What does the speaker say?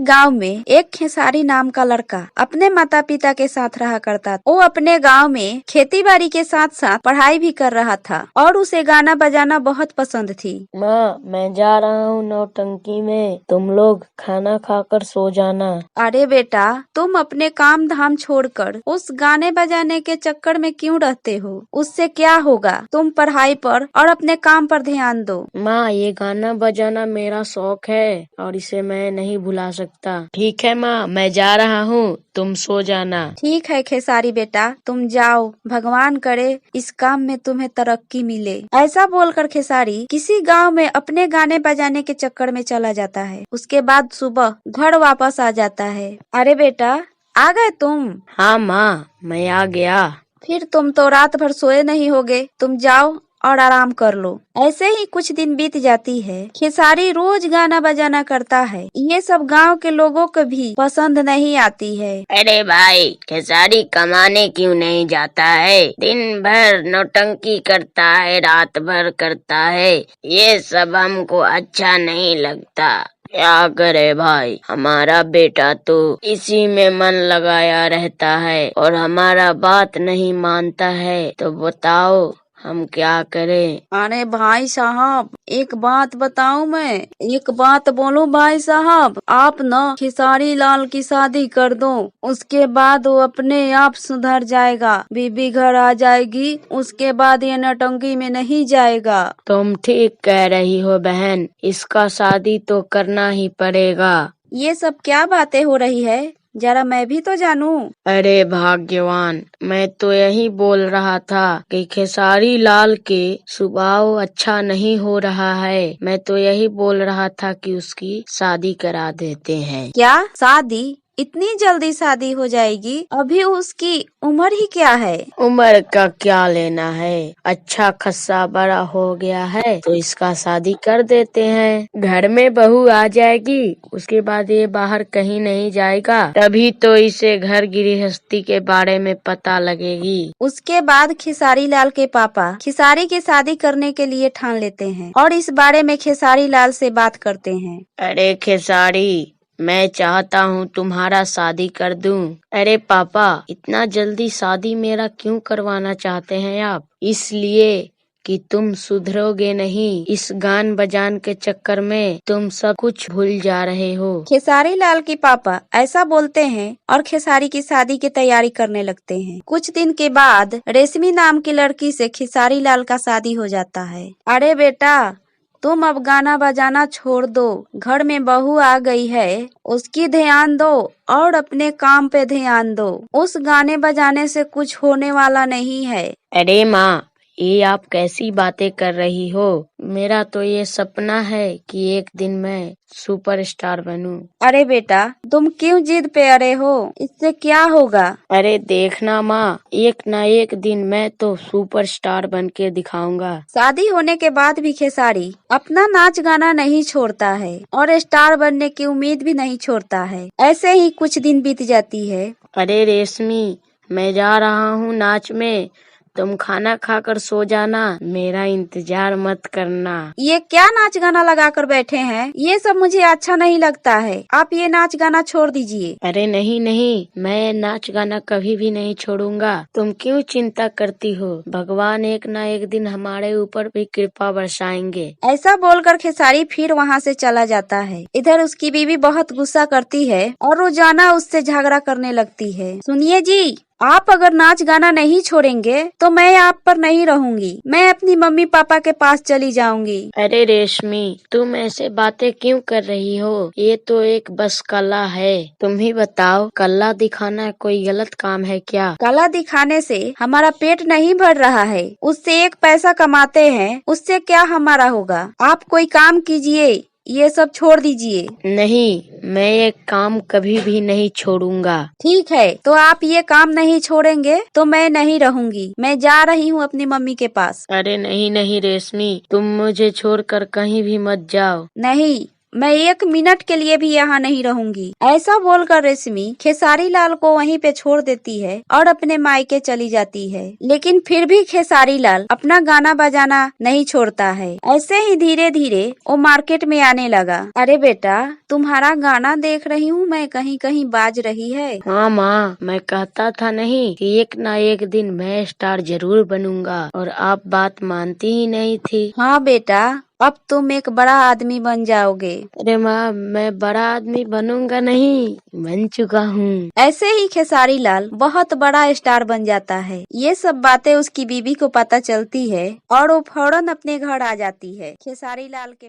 गांव में एक खेसारी नाम का लड़का अपने माता पिता के साथ रहा करता था। वो अपने गांव में खेती बाड़ी के साथ साथ पढ़ाई भी कर रहा था और उसे गाना बजाना बहुत पसंद थी। माँ, मैं जा रहा हूँ नौटंकी में, तुम लोग खाना खाकर सो जाना। अरे बेटा, तुम अपने काम धाम छोड़कर उस गाने बजाने के चक्कर में क्यों रहते हो? उससे क्या होगा? तुम पढ़ाई पर और अपने काम पर ध्यान दो। माँ, ये गाना बजाना मेरा शौक है और इसे मैं नहीं भुला सकता। ठीक है माँ, मैं जा रहा हूँ, तुम सो जाना। ठीक है खेसारी बेटा, तुम जाओ, भगवान करे इस काम में तुम्हें तरक्की मिले। ऐसा बोलकर खेसारी किसी गांव में अपने गाने बजाने के चक्कर में चला जाता है। उसके बाद सुबह घर वापस आ जाता है। अरे बेटा, आ गए तुम? हाँ माँ, मैं आ गया। फिर तुम तो रात भर सोए नहीं होगे। तुम जाओ और आराम कर लो। ऐसे ही कुछ दिन बीत जाती है। खेसारी रोज गाना बजाना करता है। ये सब गांव के लोगों को भी पसंद नहीं आती है। अरे भाई, खेसारी कमाने क्यों नहीं जाता है? दिन भर नौटंकी करता है, रात भर करता है। ये सब हमको अच्छा नहीं लगता। क्या करे भाई, हमारा बेटा तो इसी में मन लगाया रहता है और हमारा बात नहीं मानता है। तो बताओ हम क्या करें? अरे भाई साहब, एक बात बताऊं मैं? एक बात बोलूं भाई साहब, आप न खेसारी लाल की शादी कर दो। उसके बाद वो अपने आप सुधर जाएगा, बीबी घर आ जाएगी। उसके बाद ये नौटंकी में नहीं जाएगा। तुम ठीक कह रही हो बहन, इसका शादी तो करना ही पड़ेगा। ये सब क्या बातें हो रही है? जरा मैं भी तो जानूं। अरे भाग्यवान, मैं तो यही बोल रहा था कि खेसारी लाल के स्वभाव अच्छा नहीं हो रहा है। मैं तो यही बोल रहा था कि उसकी शादी करा देते हैं। क्या शादी? इतनी जल्दी शादी हो जाएगी? अभी उसकी उम्र ही क्या है? उम्र का क्या लेना है, अच्छा खासा बड़ा हो गया है तो इसका शादी कर देते हैं। घर में बहू आ जाएगी, उसके बाद ये बाहर कहीं नहीं जाएगा, तभी तो इसे घर गृहस्थी के बारे में पता लगेगी। उसके बाद खेसारी लाल के पापा खेसारी की शादी करने के लिए ठान लेते हैं और इस बारे में खेसारी लाल से बात करते हैं। अरे खेसारी, मैं चाहता हूँ तुम्हारा शादी कर दूं। अरे पापा, इतना जल्दी शादी मेरा क्यों करवाना चाहते हैं आप? इसलिए कि तुम सुधरोगे नहीं। इस गान बजान के चक्कर में तुम सब कुछ भूल जा रहे हो। खेसारी लाल के पापा ऐसा बोलते हैं और खेसारी की शादी की तैयारी करने लगते हैं। कुछ दिन के बाद रेशमी नाम की लड़की से खेसारी लाल का शादी हो जाता है। अरे बेटा, तुम अब गाना बजाना छोड़ दो। घर में बहू आ गई है, उसकी ध्यान दो और अपने काम पे ध्यान दो। उस गाने बजाने से कुछ होने वाला नहीं है। अरे माँ, ये आप कैसी बातें कर रही हो? मेरा तो ये सपना है कि एक दिन मैं सुपरस्टार बनूं। अरे बेटा, तुम क्यों जिद पे अड़े हो? इससे क्या होगा? अरे देखना माँ, एक न एक दिन मैं तो सुपरस्टार बन के दिखाऊंगा। शादी होने के बाद भी खेसारी अपना नाच गाना नहीं छोड़ता है और स्टार बनने की उम्मीद भी नहीं छोड़ता है। ऐसे ही कुछ दिन बीत जाती है। अरे रेशमी, मैं जा रहा हूँ नाच में, तुम खाना खाकर सो जाना, मेरा इंतजार मत करना। ये क्या नाच गाना लगा कर बैठे हैं? ये सब मुझे अच्छा नहीं लगता है। आप ये नाच गाना छोड़ दीजिए। अरे नहीं नहीं, मैं नाच गाना कभी भी नहीं छोड़ूंगा। तुम क्यों चिंता करती हो? भगवान एक ना एक दिन हमारे ऊपर भी कृपा बरसाएंगे। ऐसा बोलकर खेसारी फिर वहाँ से चला जाता है। इधर उसकी बीवी बहुत गुस्सा करती है और रोजाना उससे झगड़ा करने लगती है। सुनिए जी, आप अगर नाच गाना नहीं छोड़ेंगे तो मैं आप पर नहीं रहूंगी। मैं अपनी मम्मी पापा के पास चली जाऊंगी। अरे रेशमी, तुम ऐसे बातें क्यों कर रही हो? ये तो एक बस कला है। तुम ही बताओ, कला दिखाना कोई गलत काम है क्या? कला दिखाने से हमारा पेट नहीं भर रहा है। उससे एक पैसा कमाते हैं, उससे क्या हमारा होगा? आप कोई काम कीजिए, ये सब छोड़ दीजिए। नहीं, मैं ये काम कभी भी नहीं छोड़ूंगा। ठीक है, तो आप ये काम नहीं छोड़ेंगे तो मैं नहीं रहूंगी। मैं जा रही हूँ अपनी मम्मी के पास। अरे नहीं नहीं रेशमी, तुम मुझे छोड़कर कहीं भी मत जाओ। नहीं, मैं 1 मिनट के लिए भी यहाँ नहीं रहूंगी। ऐसा बोलकर रेशमी खेसारी लाल को वहीं पे छोड़ देती है और अपने मायके चली जाती है। लेकिन फिर भी खेसारी लाल अपना गाना बजाना नहीं छोड़ता है। ऐसे ही धीरे धीरे वो मार्केट में आने लगा। अरे बेटा, तुम्हारा गाना देख रही हूँ मैं, कहीं कहीं बाज रही है। हाँ माँ, मैं कहता था नहीं कि एक ना एक दिन मैं स्टार जरूर बनूंगा, और आप बात मानती ही नहीं थी। हाँ बेटा, अब तुम एक बड़ा आदमी बन जाओगे। अरे माँ, मैं बड़ा आदमी बनूंगा नहीं, बन चुका हूँ। ऐसे ही खेसारी लाल बहुत बड़ा स्टार बन जाता है। ये सब बातें उसकी बीवी को पता चलती है और वो फौरन अपने घर आ जाती है। खेसारी लाल के